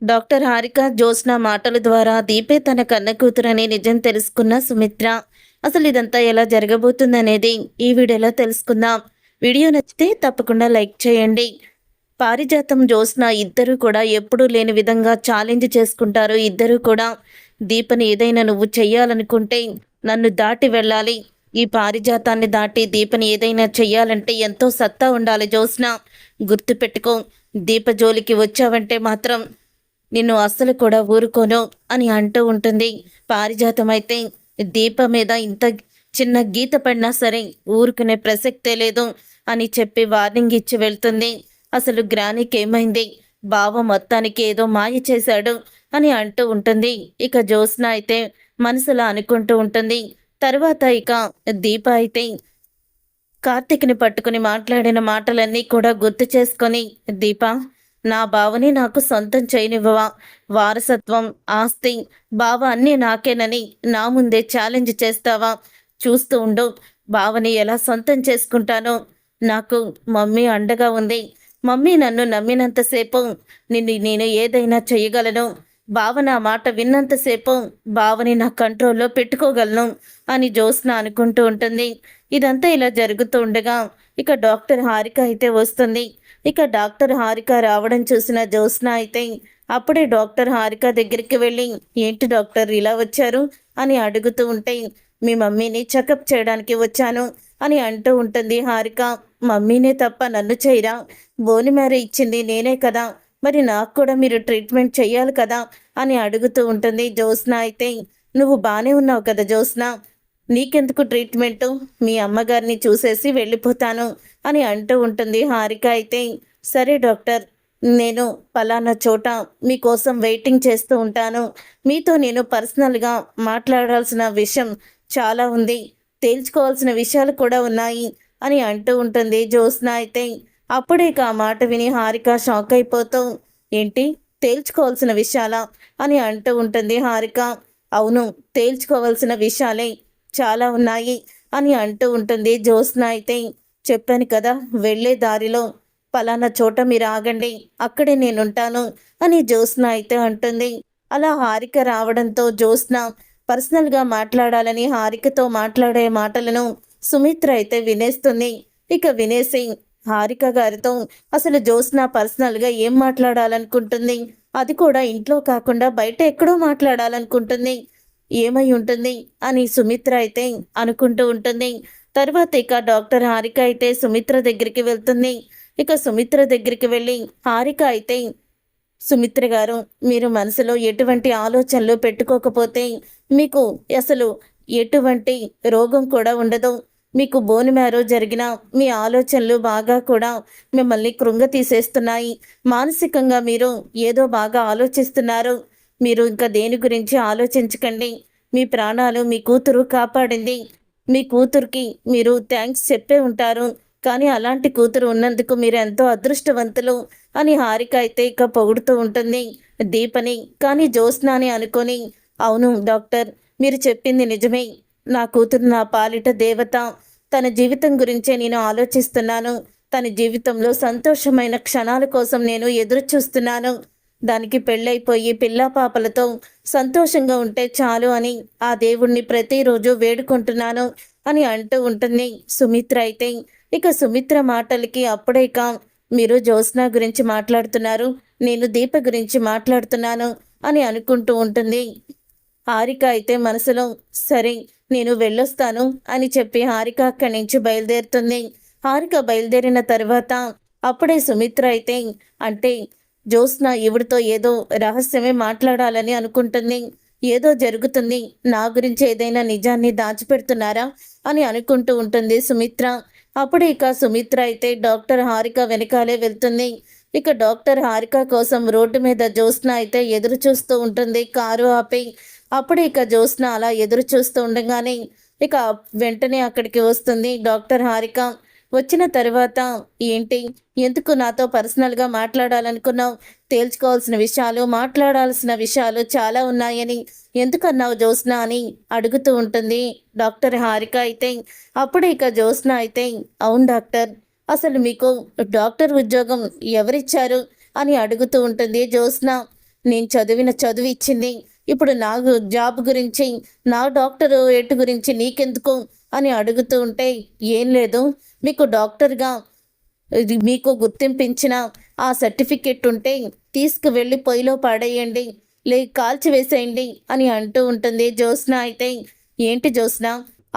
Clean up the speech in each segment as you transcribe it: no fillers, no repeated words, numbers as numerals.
Doctor Harika Jyotsna మాటల ద్వారా దీపే తన కన్న కూతురనే నిజం తెలుసుకున్న సుమిత్ర. అసలు ఇదంతా ఎలా జరగబోతుందనేది ఈ వీడియోలో తెలుసుకుందాం. వీడియో నచ్చితే తప్పకుండా లైక్ చేయండి. పారిజాతం జ్యోత్స్న ఇద్దరూ కూడా ఎప్పుడూ లేని విధంగా ఛాలెంజ్ చేసుకుంటారు. ఇద్దరూ కూడా దీపని ఏదైనా నువ్వు చెయ్యాలనుకుంటే నన్ను దాటి వెళ్ళాలి. ఈ పారిజాతాన్ని దాటి దీపని ఏదైనా చెయ్యాలంటే ఎంతో సత్తా ఉండాలి జ్యోత్స్న. గుర్తుపెట్టుకో, దీప జోలికి వచ్చావంటే మాత్రం నిన్ను అస్సలు కూడా ఊరుకోను అని అంటూ ఉంటుంది. పారిజాతం అయితే దీప మీద ఇంత చిన్న గీత పడినా సరే ఊరుకునే ప్రసక్తే లేదు అని చెప్పి వార్నింగ్ ఇచ్చి వెళ్తుంది. అసలు గ్రానికి ఏమైంది, బావ మొత్తానికి ఏదో మాయ చేశాడు అని అంటూ ఉంటుంది. ఇక జ్యోత్స్న అయితే మనసులో అనుకుంటూ ఉంటుంది. తర్వాత ఇక దీప అయితే కార్తిక్ని పట్టుకుని మాట్లాడిన మాటలన్నీ కూడా గుర్తు చేసుకొని, దీపా, నా బావని నాకు సొంతం చేయనివ్వవా? వారసత్వం, ఆస్తి, బావ అన్నీ నాకేనని నా ముందే ఛాలెంజ్ చేస్తావా? చూస్తూ ఉండు, బావని ఎలా సొంతం చేసుకుంటానో. నాకు మమ్మీ అండగా ఉంది. మమ్మీ నన్ను నమ్మినంతసేపు నేను ఏదైనా చేయగలను. బావ నా మాట విన్నంతసేపు బావని నా కంట్రోల్లో పెట్టుకోగలను అని జ్యోత్స్న అనుకుంటూ ఉంటుంది. ఇదంతా ఇలా జరుగుతూ ఉండగా ఇక డాక్టర్ హారిక అయితే వస్తుంది. ఇక డాక్టర్ హారిక రావడం చూసిన జ్యోత్స్న అయితే అప్పుడే డాక్టర్ హారిక దగ్గరికి వెళ్ళి, ఏంటి డాక్టర్ ఇలా వచ్చారు అని అడుగుతూ ఉంటే, మీ మమ్మీని చెకప్ చేయడానికి వచ్చాను అని అంటూ ఉంటుంది హారిక. మమ్మీనే తప్ప నన్ను చేయరా? బోనిమేర ఇచ్చింది నేనే కదా, మరి నాకు కూడా మీరు ట్రీట్మెంట్ చెయ్యాలి కదా అని అడుగుతూ ఉంటుంది. జ్యోత్స్న అయితే, నువ్వు బాగానే ఉన్నావు కదా జ్యోత్స్న, నీకెందుకు ట్రీట్మెంటు? మీ అమ్మగారిని చూసేసి వెళ్ళిపోతాను అని అంటూ ఉంటుంది. హారిక అయితే, సరే డాక్టర్, నేను పలానా చోట మీకోసం వెయిటింగ్ చేస్తూ ఉంటాను. మీతో నేను పర్సనల్గా మాట్లాడాల్సిన విషయం చాలా ఉంది, తేల్చుకోవాల్సిన విషయాలు కూడా ఉన్నాయి అని అంటూ ఉంటుంది. జ్యోత్స్న అయితే అప్పుడే ఆ మాట విని హారిక షాక్ అయిపోతూ, ఏంటి తేల్చుకోవాల్సిన విషయాలా అని అంటూ ఉంటుంది. హారిక, అవును, తేల్చుకోవాల్సిన విషయాలే చాలా ఉన్నాయి అని అంటూ ఉంటుంది. జ్యోత్స్న అయితే, చెప్పాను కదా, వెళ్ళే దారిలో పలానా చోట మీరు ఆగండి, అక్కడే నేనుంటాను అని జ్యోత్స్న అయితే అంటుంది. అలా హారిక రావడంతో జ్యోత్స్న పర్సనల్గా మాట్లాడాలని హారికతో మాట్లాడే మాటలను సుమిత్ర అయితే వినేస్తుంది. ఇక వినేసి హారిక గారితో అసలు జ్యోత్స్న పర్సనల్గా ఏం మాట్లాడాలనుకుంటుంది, అది కూడా ఇంట్లో కాకుండా బయట ఎక్కడో మాట్లాడాలనుకుంటుంది, ఏమై ఉంటుంది అని సుమిత్ర అయితే అనుకుంటూ ఉంటుంది. తర్వాత ఇక డాక్టర్ హారిక అయితే సుమిత్ర దగ్గరికి వెళ్తుంది. ఇక సుమిత్ర దగ్గరికి వెళ్ళి హారిక అయితే, సుమిత్ర గారు, మీరు మనసులో ఎటువంటి ఆలోచనలు పెట్టుకోకపోతే మీకు అసలు ఎటువంటి రోగం కూడా ఉండదు. మీకు బోన్ మ్యారో జరిగిన మీ ఆలోచనలు బాగా కూడా మిమ్మల్ని కృంగతీసేస్తున్నాయి. మానసికంగా మీరు ఏదో బాగా ఆలోచిస్తున్నారు. మీరు ఇంకా దేని గురించి ఆలోచించకండి. మీ ప్రాణాలు మీ కూతురు కాపాడింది. మీ కూతురికి మీరు థ్యాంక్స్ చెప్పే ఉంటారు. కానీ అలాంటి కూతురు ఉన్నందుకు మీరు ఎంతో అదృష్టవంతులు అని హారిక అయితే ఇక పొగుడుతూ ఉంటుంది దీపని. కానీ జ్యోత్స్నాని అనుకొని, అవును డాక్టర్, మీరు చెప్పింది నిజమే. నా కూతురు నా పాలిట దేవత. తన జీవితం గురించే నేను ఆలోచిస్తున్నాను. తన జీవితంలో సంతోషమైన క్షణాల కోసం నేను ఎదురు చూస్తున్నాను. దానికి పెళ్ళైపోయి పిల్లా పాపలతో సంతోషంగా ఉంటే చాలు అని ఆ దేవుణ్ణి ప్రతిరోజు వేడుకుంటున్నాను అని అంటూ ఉంటుంది సుమిత్ర అయితే. ఇక సుమిత్ర మాటలకి అప్పుడే మీరు జ్యోత్స్న గురించి మాట్లాడుతున్నారు, నేను దీప గురించి మాట్లాడుతున్నాను అని అనుకుంటూ ఉంటుంది. హారిక అయితే మనసులో, సరే నేను వెళ్ళొస్తాను అని చెప్పి హారిక అక్కడి నుంచి బయలుదేరుతుంది. హారిక బయలుదేరిన తర్వాత అప్పుడే సుమిత్ర అయితే, అంటే జ్యోత్స్న ఈవిడితో ఏదో రహస్యమే మాట్లాడాలని అనుకుంటుంది, ఏదో జరుగుతుంది, నా గురించి ఏదైనా నిజాన్ని దాచిపెడుతున్నారా అని అనుకుంటూ ఉంటుంది సుమిత్ర. అప్పుడు ఇక సుమిత్ర అయితే డాక్టర్ హారిక వెనకాలే వెళ్తుంది. ఇక డాక్టర్ హారిక కోసం రోడ్డు మీద జ్యోత్స్న అయితే ఎదురు చూస్తూ ఉంటుంది కారు ఆపి. అప్పుడు ఇక జ్యోత్స్న అలా ఎదురు చూస్తూ ఉండగానే ఇక వెంటనే అక్కడికి వస్తుంది డాక్టర్ హారిక. వచ్చిన తర్వాత, ఏంటి, ఎందుకు నాతో పర్సనల్గా మాట్లాడాలనుకున్నావు? తేల్చుకోవాల్సిన విషయాలు, మాట్లాడాల్సిన విషయాలు చాలా ఉన్నాయని ఎందుకన్నావు జ్యోత్స్న అని అడుగుతూ ఉంటుంది డాక్టర్ హారిక అయితే. అప్పుడు ఇక జ్యోత్స్న అయితే, అవును డాక్టర్, అసలు మీకు డాక్టర్ ఉద్యోగం ఎవరిచ్చారు అని అడుగుతూ ఉంటుంది జ్యోత్స్న. నేను చదివిన చదువు ఇచ్చింది. ఇప్పుడు నా జాబ్ గురించి, నా డాక్టర్ ఎటు గురించి నీకెందుకు అని అడుగుతూ ఉంటే, ఏం లేదు, మీకు డాక్టర్గా ఇది మీకు గుర్తింపించిన ఆ సర్టిఫికెట్ ఉంటే తీసుకువెళ్ళి పొయ్యిలో పడేయండి, కాల్చివేసేయండి అని అంటూ ఉంటుంది జ్యోత్స్న. అయితే ఏంటి జ్యోత్స్న,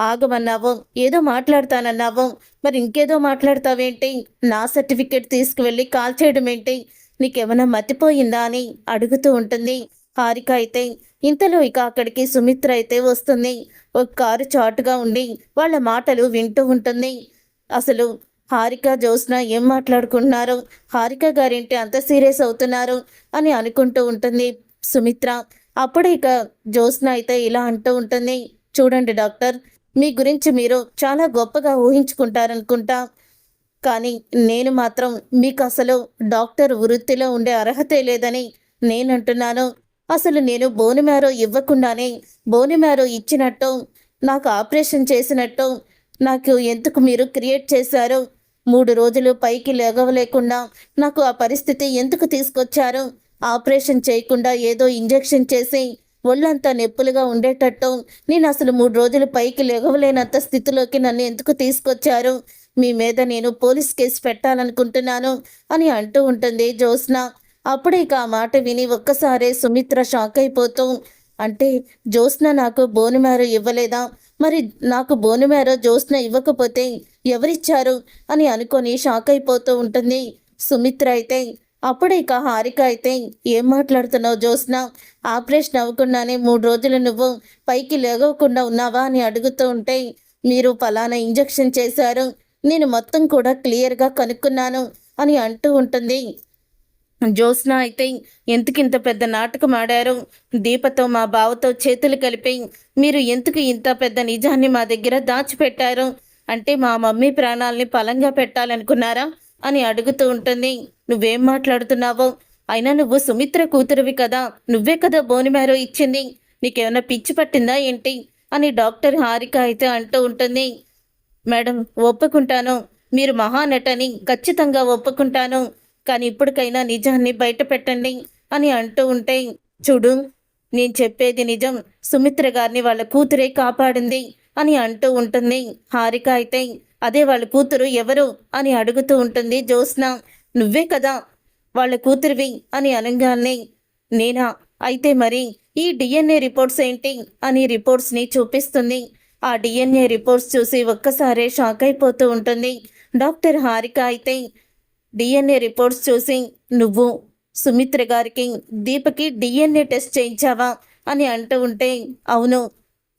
ఆగమన్నావు, ఏదో మాట్లాడతానన్నావు, మరి ఇంకేదో మాట్లాడతావేంటి? నా సర్టిఫికెట్ తీసుకువెళ్ళి కాల్చేయడం ఏంటి? నీకేమైనా మతిపోయిందా అని అడుగుతూ ఉంటుంది హారిక. అయితే ఇంతలో ఇక అక్కడికి సుమిత్ర అయితే వస్తుంది. ఒక కారు చాటుగా ఉండి వాళ్ళ మాటలు వింటూ ఉంటుంది. అసలు హారిక జ్యోత్స్న ఏం మాట్లాడుకుంటున్నారు, హారిక గారేంటి అంత సీరియస్ అవుతున్నారు అని అనుకుంటూ ఉంటుంది సుమిత్ర. అప్పుడు ఇక జ్యోత్స్న అయితే ఇలా అంటూ ఉంటుంది, చూడండి డాక్టర్, మీ గురించి మీరు చాలా గొప్పగా ఊహించుకుంటారనుకుంటా, కానీ నేను మాత్రం మీకు అసలు డాక్టర్ వృత్తిలో ఉండే అర్హతే లేదని నేనంటున్నాను. అసలు నేను బోన్ మ్యారో ఇవ్వకుండానే బోన్ మ్యారో ఇచ్చినట్టు, నాకు ఆపరేషన్ చేసినట్టు నాకు ఎందుకు మీరు క్రియేట్ చేశారు? 3 రోజులు పైకి లేగవలేకుండా నాకు ఆ పరిస్థితి ఎందుకు తీసుకొచ్చారు? ఆపరేషన్ చేయకుండా ఏదో ఇంజెక్షన్ చేసి ఒళ్ళంతా నొప్పులుగా ఉండేటట్టు నేను అసలు 3 రోజులు పైకి లేగవలేనంత స్థితిలోకి నన్ను ఎందుకు తీసుకొచ్చారు? మీ మీద నేను పోలీస్ కేసు పెట్టాలనుకుంటున్నాను అని అంటూ ఉంటుంది జ్యోత్స్న. అప్పుడే ఇక ఆ మాట విని ఒక్కసారే సుమిత్ర షాక్ అయిపోతూ, అంటే జ్యోత్స్న నాకు బోన్ మ్యారో ఇవ్వలేదా? మరి నాకు బోన్ మ్యారో జ్యోత్స్న ఇవ్వకపోతే ఎవరిచ్చారు అని అనుకొని షాక్ అయిపోతూ ఉంటుంది సుమిత్ర. అయితే అప్పుడే ఇక హారిక అయితే, ఏం మాట్లాడుతున్నావు జ్యోత్స్న? ఆపరేషన్ అవ్వకుండానే 3 రోజులు నువ్వు పైకి లేగకుండా ఉన్నావా అని అడుగుతూ ఉంటే, మీరు ఫలానా ఇంజెక్షన్ చేశారు, నేను మొత్తం కూడా క్లియర్గా కనుక్కున్నాను అని అంటూ ఉంటుంది జ్యోత్స్న. అయితే ఎందుకింత పెద్ద నాటకం ఆడారు? దీపతో మా బావతో చేతులు కలిపి మీరు ఎందుకు ఇంత పెద్ద నిజాన్ని మా దగ్గర దాచిపెట్టారు? అంటే మా మమ్మీ ప్రాణాలని పలంగా పెట్టాలనుకున్నారా అని అడుగుతూ ఉంటుంది. నువ్వేం మాట్లాడుతున్నావో? అయినా నువ్వు సుమిత్ర కూతురువి కదా, నువ్వే కదా బోన్ మ్యారో ఇచ్చింది, నీకేమైనా పిచ్చి పట్టిందా ఏంటి అని డాక్టర్ హారిక అయితే అంటూ ఉంటుంది. మేడం, ఒప్పుకుంటాను, మీరు మహానటని ఖచ్చితంగా ఒప్పుకుంటాను, కానీ ఇప్పటికైనా నిజాన్ని బయట పెట్టండి అని అంటూ ఉంటే, చూడు, నేను చెప్పేది నిజం, సుమిత్ర గారిని వాళ్ళ కూతురే కాపాడింది అని అంటూ ఉంటుంది హారిక. అయితే అదే వాళ్ళ కూతురు ఎవరు అని అడుగుతూ ఉంటుంది జ్యోత్స్న. నువ్వే కదా వాళ్ళ కూతురివి అని అనగానే, నేనా? అయితే మరి ఈ డిఎన్ఏ రిపోర్ట్స్ ఏంటి అని రిపోర్ట్స్ని చూపిస్తుంది. ఆ డిఎన్ఏ రిపోర్ట్స్ చూసి ఒక్కసారే షాక్ అయిపోతూ ఉంటుంది డాక్టర్ హారిక. అయితే డిఎన్ఏ రిపోర్ట్స్ చూసి, నువ్వు సుమిత్ర గారికి దీపకి డిఎన్ఏ టెస్ట్ చేయించావా అని అంటూ ఉంటే, అవును,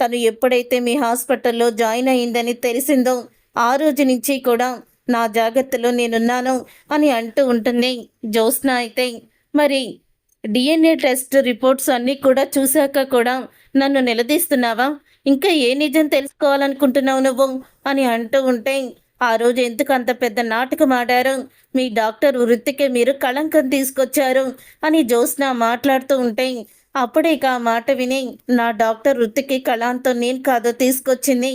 తను ఎప్పుడైతే మీ హాస్పిటల్లో జాయిన్ అయిందని తెలిసిందో ఆ రోజు నుంచి కూడా నా జాగ్రత్తలో నేనున్నాను అని అంటూ ఉంటుంది జ్యోత్స్న. అయితే మరి డిఎన్ఏ టెస్ట్ రిపోర్ట్స్ అన్నీ కూడా చూశాక కూడా నన్ను నిలదీస్తున్నావా? ఇంకా ఏ నిజం తెలుసుకోవాలనుకుంటున్నావు నువ్వు అని అంటూ ఉంటే, ఆ రోజు ఎందుకు అంత పెద్ద నాటకం ఆడారు? మీ డాక్టర్ వృత్తికే మీరు కళంకం తీసుకొచ్చారు అని జ్యోత్స్న మాట్లాడుతూ ఉంటే, అప్పుడే ఇక ఆ మాట విని, నా డాక్టర్ వృత్తికి కళాంతం నేను కాదో తీసుకొచ్చింది,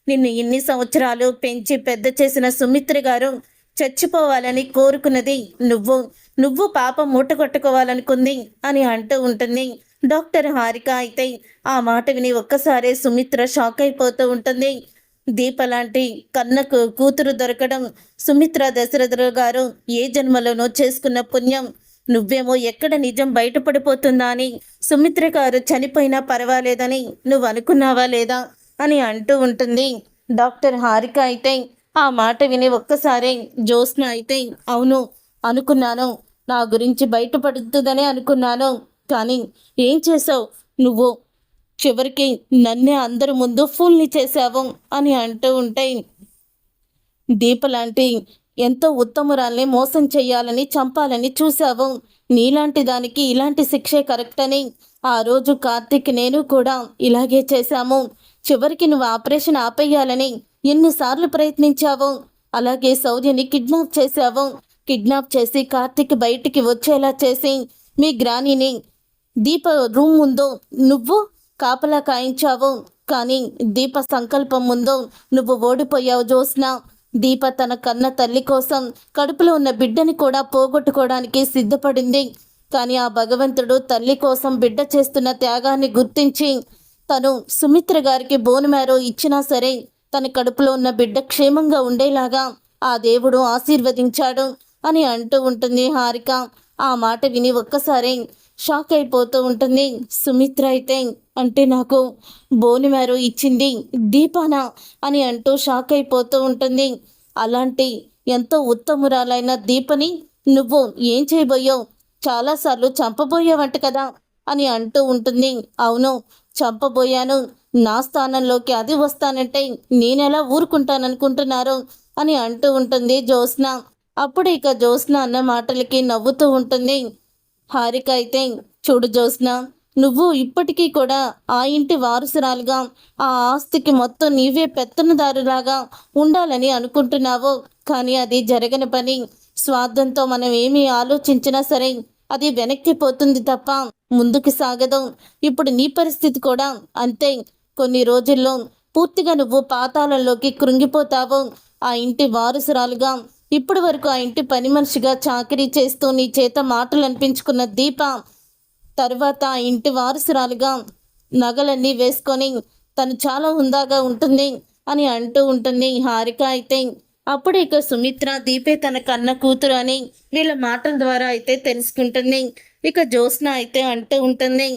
నిన్ను ఇన్ని సంవత్సరాలు పెంచి పెద్ద చేసిన సుమిత్ర గారు చచ్చిపోవాలని కోరుకున్నది నువ్వు, నువ్వు పాపం మూటగొట్టుకోవాలనుకుంది అని అంటూ ఉంటుంది డాక్టర్ హారిక. అయితే ఆ మాట విని ఒక్కసారే సుమిత్ర షాక్ అయిపోతూ ఉంటుంది. దీప లాంటి కన్నకు కూతురు దొరకడం సుమిత్ర దశరథులు గారు ఏ జన్మలోనో చేసుకున్న పుణ్యం. నువ్వేమో ఎక్కడ నిజం బయటపడిపోతుందా అని సుమిత్ర గారు చనిపోయినా పర్వాలేదని నువ్వు అనుకున్నావా లేదా అని అంటూ ఉంటుంది డాక్టర్ హారిక. అయితే ఆ మాట విని ఒక్కసారి జ్యోత్స్న అయితే, అవును అనుకున్నాను, నా గురించి బయటపడుతుందనే అనుకున్నాను, కానీ ఏం చేసావు నువ్వు? చివరికి నన్నే అందరి ముందు ఫుల్ని చేశావు అని అంటూ ఉంటే, దీపలాంటి ఎంతో ఉత్తమురాల్ని మోసం చెయ్యాలని చంపాలని చూశావు, నీలాంటి దానికి ఇలాంటి శిక్షే కరెక్ట్ అని ఆ రోజు కార్తీక్ నేను కూడా ఇలాగే చేశాము. చివరికి నువ్వు ఆపరేషన్ ఆపేయాలని ఎన్నిసార్లు ప్రయత్నించావు. అలాగే శౌర్యని కిడ్నాప్ చేశావు. కిడ్నాప్ చేసి కార్తీక్ బయటికి వచ్చేలా చేసి మీ గ్రానీని దీప రూమ్ ముందు నువ్వు కాపలా కాయించావు. కానీ దీప సంకల్పం ముందు నువ్వు ఓడిపోయావు జ్యోత్స్న. దీప తన కన్న తల్లి కోసం కడుపులో ఉన్న బిడ్డని కూడా పోగొట్టుకోవడానికి సిద్ధపడింది. కానీ ఆ భగవంతుడు తల్లి కోసం బిడ్డ చేస్తున్న త్యాగాన్ని గుర్తించి తను సుమిత్ర గారికి బోన్ మ్యారో ఇచ్చినా సరే తన కడుపులో ఉన్న బిడ్డ క్షేమంగా ఉండేలాగా ఆ దేవుడు ఆశీర్వదించాడు అని అంటూ ఉంటుంది హారిక. ఆ మాట విని ఒక్కసారి షాక్ అయిపోతూ ఉంటుంది సుమిత్ర. అయితే అంటే నాకు బోని మ్యారో ఇచ్చింది దీపానా అని అంటూ షాక్ అయిపోతూ ఉంటుంది. అలాంటి ఎంతో ఉత్తమురాలైన దీపని నువ్వు ఏం చేయబోయావు? చాలాసార్లు చంపబోయావంట కదా అని అంటూ ఉంటుంది. అవును, చంపబోయాను. నా స్థానంలోకి అది వస్తానంటే నేనెలా ఊరుకుంటాననుకుంటున్నారు అని అంటూ ఉంటుంది జ్యోత్స్న. అప్పుడు ఇక జ్యోత్స్న అన్న మాటలకి నవ్వుతూ ఉంటుంది హారిక. అయితే చూడు జ్యోత్స్న, నువ్వు ఇప్పటికీ కూడా ఆ ఇంటి వారసురాలుగా ఆ ఆస్తికి మొత్తం నీవే పెత్తనదారులాగా ఉండాలని అనుకుంటున్నావు. కానీ అది జరగని పని. స్వార్థంతో మనం ఏమీ ఆలోచించినా సరే అది వెనక్కిపోతుంది తప్ప ముందుకు సాగదు. ఇప్పుడు నీ పరిస్థితి కూడా అంతే. కొన్ని రోజుల్లో పూర్తిగా నువ్వు పాతాళంలోకి కృంగిపోతావు. ఆ ఇంటి వారసురాలుగా ఇప్పటి వరకు ఆ ఇంటి పని మనిషిగా చాకరీ చేస్తూ నీ చేత మాటలు అనిపించుకున్న దీప తర్వాత ఆ ఇంటి వారసురాలుగా నగలన్నీ వేసుకొని తను చాలా హుందాగా ఉంటుంది అని అంటూ ఉంటుంది హారిక. అయితే అప్పుడు ఇక సుమిత్ర దీపే తన కన్న కూతురు అని వీళ్ళ మాటల ద్వారా అయితే తెలుసుకుంటుంది. ఇక జ్యోత్స్న అయితే అంటూ ఉంటుంది,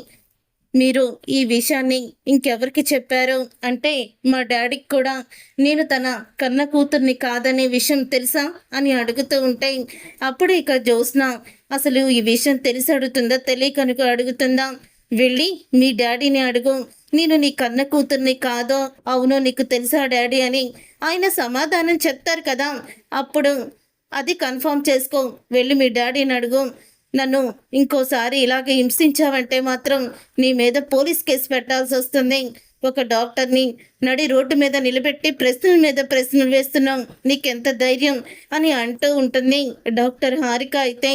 మీరు ఈ విషయాన్ని ఇంకెవరికి చెప్పారు అంటే మా డాడీకి కూడా నేను తన కన్న కూతుర్ని కాదనే విషయం తెలుసా అని అడుగుతూ ఉంటే అప్పుడు ఇక జ్యోత్స్న అసలు ఈ విషయం తెలిసి అడుగుతుందా తెలియకనుక అడుగుతుందా? వెళ్ళి మీ డాడీని అడుగు, నేను నీ కన్న కూతుర్ని కాదో అవునో నీకు తెలుసా డాడీ అని ఆయన సమాధానం చెప్తారు కదా, అప్పుడు అది కన్ఫర్మ్ చేసుకో. వెళ్ళి మీ డాడీని అడుగు. నన్ను ఇంకోసారి ఇలాగే హింసించావంటే మాత్రం నీ మీద పోలీస్ కేసు పెట్టాల్సి వస్తుంది. ఒక డాక్టర్ని నడి రోడ్డు మీద నిలబెట్టి ప్రశ్నల మీద ప్రశ్నలు వేస్తున్నాం, నీకెంత ధైర్యం అని అంటూ ఉంటుంది డాక్టర్ హారిక. అయితే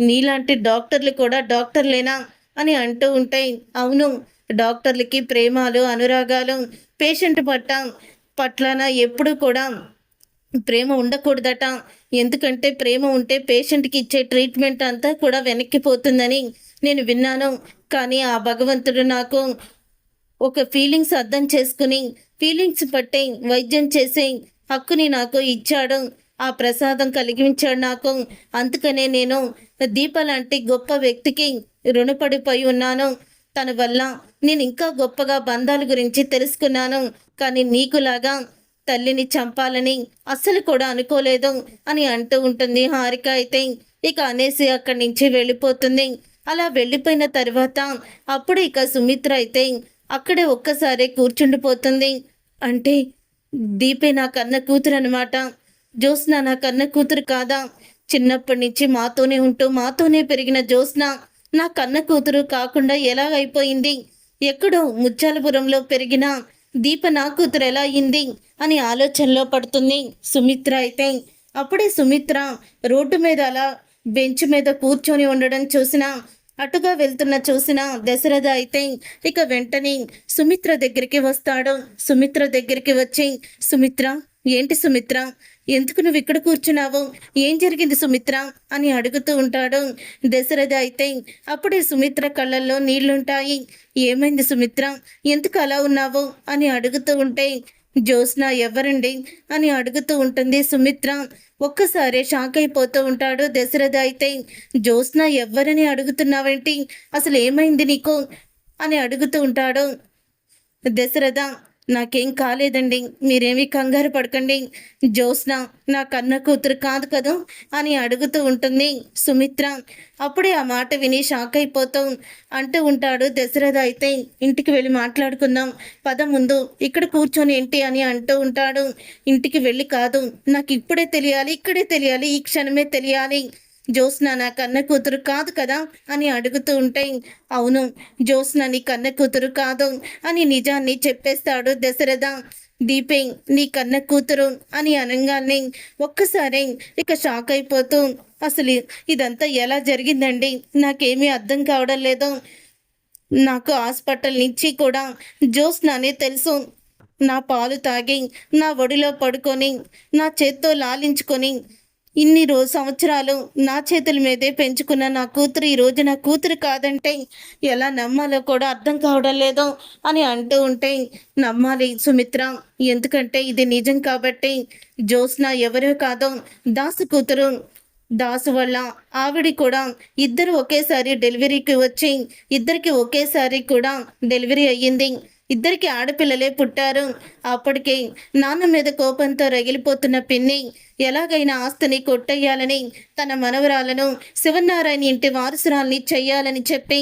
నీలాంటి డాక్టర్లు కూడా డాక్టర్లేనా అని అంటూ ఉంటాయి. అవును, డాక్టర్లకి ప్రేమాలు అనురాగాలు పేషెంట్ పట్లన ఎప్పుడు కూడా ప్రేమ ఉండకూడదట. ఎందుకంటే ప్రేమ ఉంటే పేషెంట్కి ఇచ్చే ట్రీట్మెంట్ అంతా కూడా వెనక్కిపోతుందని నేను విన్నాను. కానీ ఆ భగవంతుడు నాకు ఒక ఫీలింగ్స్ అర్థం చేసుకుని ఫీలింగ్స్ పట్టి వైద్యం చేసే హక్కుని నాకు ఇచ్చాడు. ఆ ప్రసాదం కలిగించాడు నాకు. అందుకనే నేను దీప లాంటి గొప్ప వ్యక్తికి రుణపడిపోయి ఉన్నాను. తన వల్ల నేను ఇంకా గొప్పగా బంధాల గురించి తెలుసుకున్నాను. కానీ నీకులాగా తల్లిని చంపాలని అస్సలు కూడా అనుకోలేదు అని అంటూ ఉంటుంది హారిక. అయితే ఇక అనేసి అక్కడి నుంచి వెళ్ళిపోతుంది. అలా వెళ్ళిపోయిన తర్వాత అప్పుడు ఇక సుమిత్ర అయితే అక్కడే ఒక్కసారి కూర్చుండిపోతుంది. అంటే దీపే నా కన్న కూతురు అనమాట. జ్యోత్స్న నా కన్న కూతురు కాదా? చిన్నప్పటి నుంచి మాతోనే ఉంటూ మాతోనే పెరిగిన జ్యోత్స్న నా కన్న కూతురు కాకుండా ఎలా అయిపోయింది? ఎక్కడో ముత్యాలపురంలో పెరిగిన దీప నా కూతురు ఎలా అయింది అని ఆలోచనలో పడుతుంది సుమిత్ర. అయితే అప్పుడే సుమిత్ర రోడ్డు మీద అలా బెంచ్ మీద కూర్చొని ఉండడం చూసిన అటుగా వెళ్తున్న చూసిన దశరథ అయితే ఇక వెంటనే సుమిత్ర దగ్గరికి వస్తాడు. సుమిత్ర దగ్గరికి వచ్చి, సుమిత్ర, ఏంటి సుమిత్ర, ఎందుకు నువ్వు ఇక్కడ కూర్చున్నావు? ఏం జరిగింది సుమిత్ర అని అడుగుతూ ఉంటాడు దశరథ. అయితే అప్పుడే సుమిత్ర కళ్ళల్లో నీళ్లుంటాయి. ఏమైంది సుమిత్ర, ఎందుకు అలా ఉన్నావు అని అడుగుతూ ఉంటే, జ్యోత్స్న ఎవరండి అని అడుగుతూ ఉంటుంది సుమిత్ర. ఒక్కసారి షాక్ అయిపోతూ ఉంటాడు దశరథ. అయితే జ్యోత్స్న ఎవరని అడుగుతున్నావేంటి, అసలు ఏమైంది నీకు అని అడుగుతూ ఉంటాడు దశరథ. నాకేం కాలేదండి, మీరేమీ కంగారు పడకండి. జ్యోత్స్న నా కన్న కూతురు కాదు కదా అని అడుగుతూ ఉంటుంది సుమిత్ర. అప్పుడే ఆ మాట విని షాక్ అయిపోతూ అంటూ ఉంటాడు దశరథ. అయితే ఇంటికి వెళ్ళి మాట్లాడుకుందాం పద, ముందు ఇక్కడ కూర్చొని ఏంటి అని అంటూ ఉంటాడు. ఇంటికి వెళ్ళి కాదు, నాకు ఇప్పుడే తెలియాలి, ఇక్కడే తెలియాలి, ఈ క్షణమే తెలియాలి. జ్యోత్స్న నా కన్న కూతురు కాదు కదా అని అడుగుతూ ఉంటే, అవును, జ్యోత్స్న నీ కన్న కూతురు కాదు అని నిజాన్ని చెప్పేస్తాడు దశరథ. దీపే నీ కన్న కూతురు అని అనగానే ఒక్కసారి ఇక షాక్ అయిపోతూ, అసలు ఇదంతా ఎలా జరిగిందండి, నాకేమీ అర్థం కావడం లేదు. నాకు హాస్పిటల్ నుంచి కూడా జ్యోత్స్ననే తెలుసు. నా పాలు తాగి నా ఒడిలో పడుకొని నా చేత్తో లాలించుకొని సంవత్సరాలు నా చేతుల మీదే పెంచుకున్న నా కూతురు ఈరోజు నా కూతురు కాదంటే ఎలా నమ్మాలో కూడా అర్థం కావడం లేదు అని అంటూ ఉంటే, నమ్మాలి సుమిత్ర, ఎందుకంటే ఇది నిజం కాబట్టి. జ్యోత్స్న ఎవరో కాదు, దాసు కూతురు. దాసు వల్ల ఆవిడ కూడా ఇద్దరు ఒకేసారి డెలివరీకి వచ్చి ఇద్దరికి ఒకేసారి కూడా డెలివరీ అయ్యింది. ఇద్దరికి ఆడపిల్లలే పుట్టారు. అప్పటికే నాన్న మీద కోపంతో రగిలిపోతున్న పిన్ని ఎలాగైనా ఆస్తిని కొట్టేయాలని తన మనవరాలను శివనారాయణ ఇంటి వారసురాల్ని చెయ్యాలని చెప్పి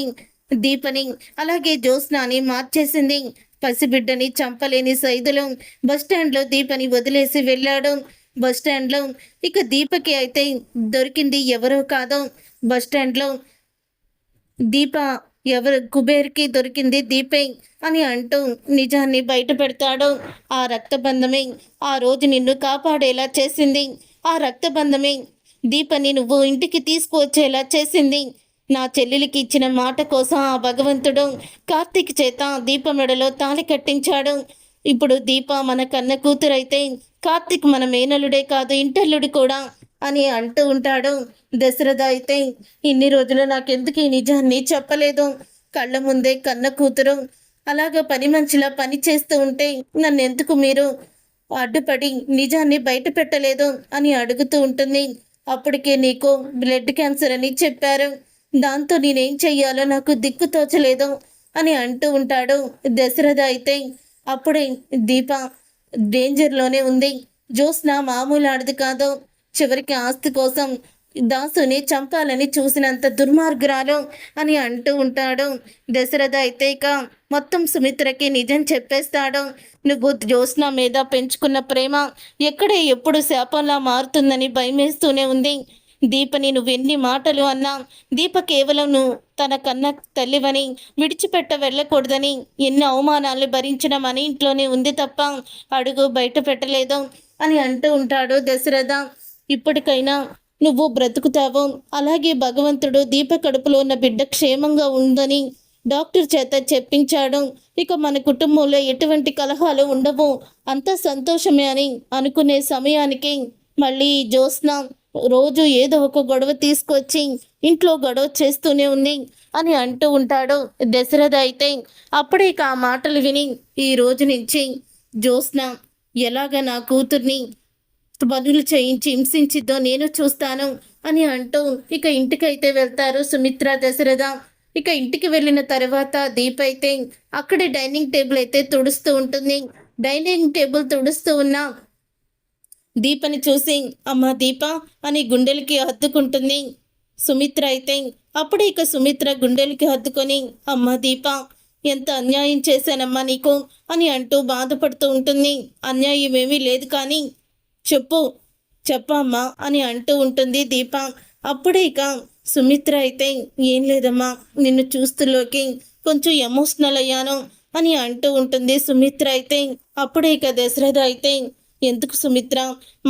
దీపని అలాగే జ్యోత్స్నాని మార్చేసింది. పసిబిడ్డని చంపలేని సైదులు బస్టాండ్లో దీపని వదిలేసి వెళ్ళాడు. బస్టాండ్లో ఇక దీపకి అయితే దొరికింది ఎవరో కాదు. బస్టాండ్లో దీప ఎవరు కుబేర్కి దొరికింది దీపే అని అంటూ నిజాన్ని బయట పెడతాడు. ఆ రక్తబంధమే ఆ రోజు నిన్ను కాపాడేలా చేసింది. ఆ రక్తబంధమే దీపని నువ్వు ఇంటికి తీసుకువచ్చేలా చేసింది. నా చెల్లెలికి ఇచ్చిన మాట కోసం ఆ భగవంతుడు కార్తీక్ చేత దీప మెడలో తాళి కట్టించాడు. ఇప్పుడు దీప మన కన్న కూతురైతే కార్తీక్ మన మేనల్లుడే కాదు, ఇంటల్లుడు కూడా అని అంటూ ఉంటాడు. దశరథ అయితే ఇన్ని రోజులు నాకెందుకు ఈ నిజాన్ని చెప్పలేదు, కళ్ళ ముందే కన్న కూతురు అలాగా పని మనిషిలా పని చేస్తూ ఉంటే నన్నెందుకు మీరు అడ్డుపడి నిజాన్ని బయట పెట్టలేదు అని అడుగుతూ ఉంటుంది. అప్పటికే నీకు బ్లడ్ క్యాన్సర్ అని చెప్పారు, దాంతో నేనేం చెయ్యాలో నాకు దిక్కు తోచలేదు అని అంటూ ఉంటాడు. దశరథ అయితే అప్పుడే దీప డేంజర్లోనే ఉంది. జ్యోత్స్న మామూలు ఆడది కాదు, చివరికి ఆస్తి కోసం దాసుని చంపాలని చూసినంత దుర్మార్గురాలు అని అంటూ ఉంటాడు. దశరథ అయితే ఇక మొత్తం సుమిత్రకి నిజం చెప్పేస్తాడు. నువ్వు జ్యోత్స్న మీద పెంచుకున్న ప్రేమ ఎక్కడ ఎప్పుడు శాపంలా మారుతుందని భయమేస్తూనే ఉంది. దీపని నువ్వెన్ని మాటలు అన్నా దీప కేవలం నువ్వు తన కన్న తల్లివని విడిచిపెట్ట వెళ్ళకూడదని ఎన్ని అవమానాలు భరించిన మన ఇంట్లోనే ఉంది తప్ప అడుగు బయట పెట్టలేదు అని అంటూ ఉంటాడు దశరథ. ఇప్పటికైనా నువ్వు బ్రతుకుతావు, అలాగే భగవంతుడు దీప కడుపులో ఉన్న బిడ్డ క్షేమంగా ఉందని డాక్టర్ చేత చెప్పించాడు. ఇక మన కుటుంబంలో ఎటువంటి కలహాలు ఉండవు, అంతా సంతోషమే అని అనుకునే సమయానికి మళ్ళీ జ్యోత్స్న రోజు ఏదో ఒక గొడవ తీసుకొచ్చి ఇంట్లో గొడవ చేస్తూనే ఉంది అని అంటూ ఉంటాడు దశరథ. అయితే అప్పుడే ఆ మాటలు విని ఈ రోజు నుంచి జ్యోత్స్న ఎలాగ నా కూతుర్ని పనులు చేయించి హింసించిద్దో నేను చూస్తాను అని అంటూ ఇక ఇంటికైతే వెళ్తారు సుమిత్ర దశరథ. ఇక ఇంటికి వెళ్ళిన తర్వాత దీప అయితే అక్కడే డైనింగ్ టేబుల్ అయితే తుడుస్తూ ఉంటుంది. డైనింగ్ టేబుల్ తుడుస్తూ ఉన్న దీపని చూసి అమ్మ దీప అని గుండెలకి హత్తుకుంటుంది సుమిత్ర. అయితే అప్పుడే ఇక సుమిత్ర గుండెలకి హత్తుకొని అమ్మ దీప ఎంత అన్యాయం చేశానమ్మా నీకు అని అంటూ బాధపడుతూ ఉంటుంది. అన్యాయం ఏమీ లేదు కానీ చెప్పమ్మా అని అంటూ ఉంటుంది దీప. అప్పుడే ఇక సుమిత్ర అయితే ఏం లేదమ్మా, నిన్ను చూస్తులోకి కొంచెం ఎమోషనల్ అయ్యాను అని అంటూ ఉంటుంది సుమిత్ర. అయితే అప్పుడే ఇక దశరథ అయితే ఎందుకు సుమిత్ర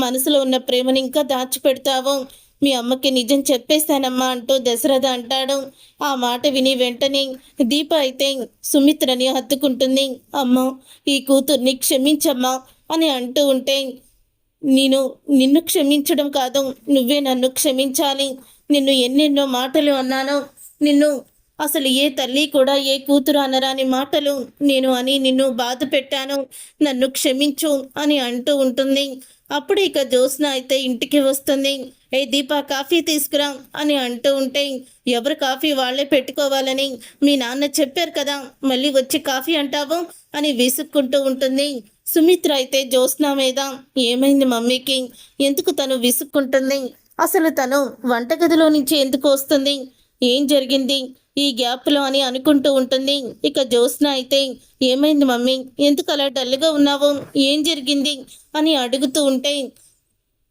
మనసులో ఉన్న ప్రేమని ఇంకా దాచిపెడతావు, మీ అమ్మకి నిజం చెప్పేశానమ్మా అంటూ దశరథ అంటాడు. ఆ మాట విని వెంటనే దీప అయితే సుమిత్రని హత్తుకుంటుంది. అమ్మ ఈ కూతుర్ని క్షమించమ్మా అని అంటూ ఉంటే నిన్ను క్షమించడం కాదు, నువ్వే నన్ను క్షమించాలి. నిన్ను ఎన్నెన్నో మాటలు అన్నాను, నిన్ను అసలు ఏ తల్లి కూడా ఏ కూతురు అనరాని మాటలు నేను అని నిన్ను బాధ పెట్టాను, నన్ను క్షమించు అని అంటూ ఉంటుంది. అప్పుడు ఇక జ్యోత్స్న అయితే ఇంటికి వస్తుంది. ఏ దీప కాఫీ తీసుకురా అని అంటూ ఉంటే ఎవరు కాఫీ వాళ్ళే పెట్టుకోవాలని మీ నాన్న చెప్పారు కదా, మళ్ళీ వచ్చి కాఫీ అంటావు అని విసుక్కుంటూ ఉంటుంది. సుమిత్ర అయితే జ్యోత్స్న మీద ఏమైంది మమ్మీకి, ఎందుకు తను విసుక్కుంటుంది, అసలు తను వంటగదిలో నుంచి ఎందుకు వస్తుంది, ఏం జరిగింది ఈ గ్యాప్లో అని అనుకుంటూ ఉంటుంది. ఇక జ్యోత్స్న అయితే ఏమైంది మమ్మీ, ఎందుకు అలా డల్గా ఉన్నావు, ఏం జరిగింది అని అడుగుతూ ఉంటే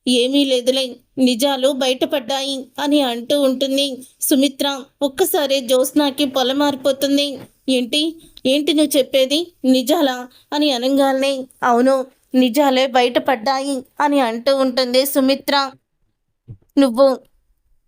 ఏమీ లేదులే, నిజాలు బయటపడ్డాయి అని అంటూ ఉంటుంది సుమిత్ర. ఒక్కసారి జ్యోత్స్నకి పొలమారిపోతుంది. ఏంటి నువ్వు చెప్పేది, నిజాలా అని అనగానే అవును నిజాలే బయటపడ్డాయి అని అంటూ ఉంటుంది సుమిత్ర. నువ్వు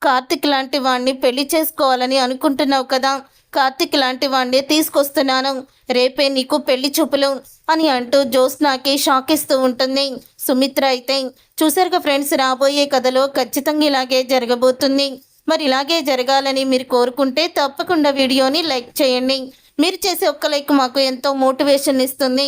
కార్తిక్ లాంటి వాడిని పెళ్లి చేసుకోవాలని అనుకుంటున్నావు కదా, కార్తిక్ లాంటి వాడిని తీసుకొస్తున్నాను, రేపే నీకు పెళ్లి చూపులు అని అంటూ జ్యోత్స్నాకి షాక్ ఇస్తూ ఉంటుంది. సుమిత్ర అయితే చూసారుగా ఫ్రెండ్స్, రాబోయే కథలో ఖచ్చితంగా ఇలాగే జరగబోతుంది. మరి ఇలాగే జరగాలని మీరు కోరుకుంటే తప్పకుండా వీడియోని లైక్ చేయండి. మీరు చేసే ఒక్క లైక్ మాకు ఎంతో మోటివేషన్ ఇస్తుంది.